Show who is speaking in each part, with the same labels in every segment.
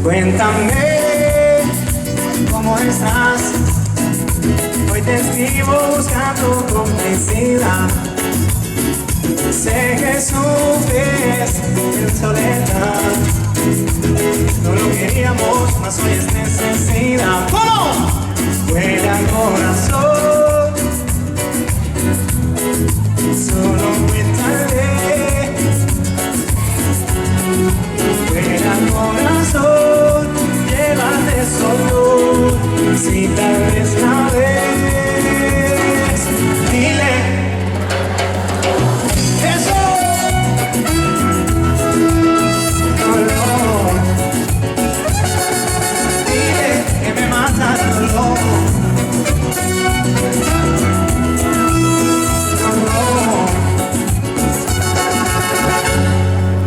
Speaker 1: Cuéntame cómo estás. Hoy te escribo buscando complicidad. Sé que sufres en soledad. No lo queríamos, mas hoy es necesidad. ¿Cómo? Vuela el corazón. Solo cuéntale. Vuela el corazón. Llévate solo. Si tal vez la ves, dile.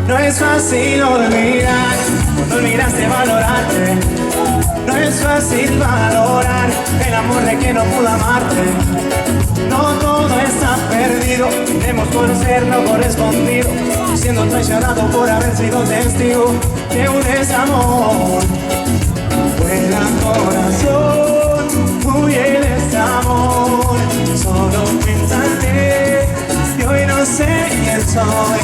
Speaker 1: No es fácil olvidar, cuando olvidaste valorarte. No es fácil valorar el amor de quien no pudo amarte. No todo está perdido, debemos conocer lo correspondido, siendo traicionado por haber sido testigo de un desamor. Vuela corazón, huye de este amor. Solo piénsate, que hoy no sé quién soy.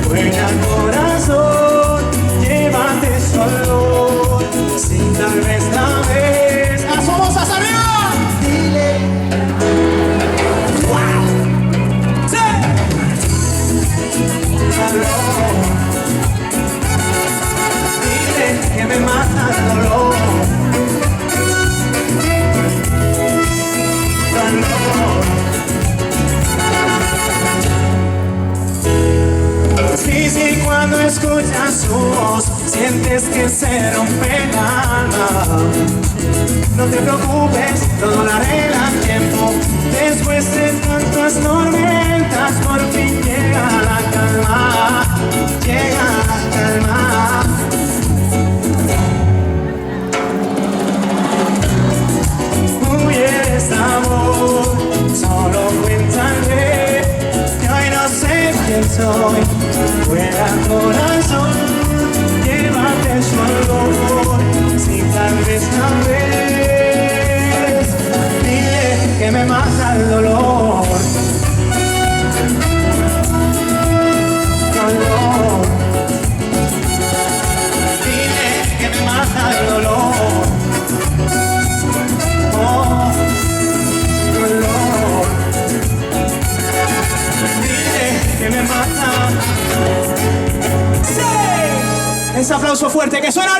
Speaker 1: Vuela corazón, llévate solo. Si tal vez la ves, ¡las famosas arriba! Dile. ¡Wow! ¡Sí! Dile que me mata el dolor. Sí, cuando escuchas su voz, sientes que se rompe el alma. No te preocupes, todo lo arregla a tiempo. Después de tantas tormentas, por fin llega la calma. Llega la calma. Huye de este amor, solo cuéntale que hoy no sé quién soy. Vuela corazón, llévate su olor. Si tal vez la ves, dile que me mata el dolor. Dolor. Dile que me mata el dolor. Oh, dolor. Dile que me mata. ¡Sí! Ese aplauso fuerte que suena arriba.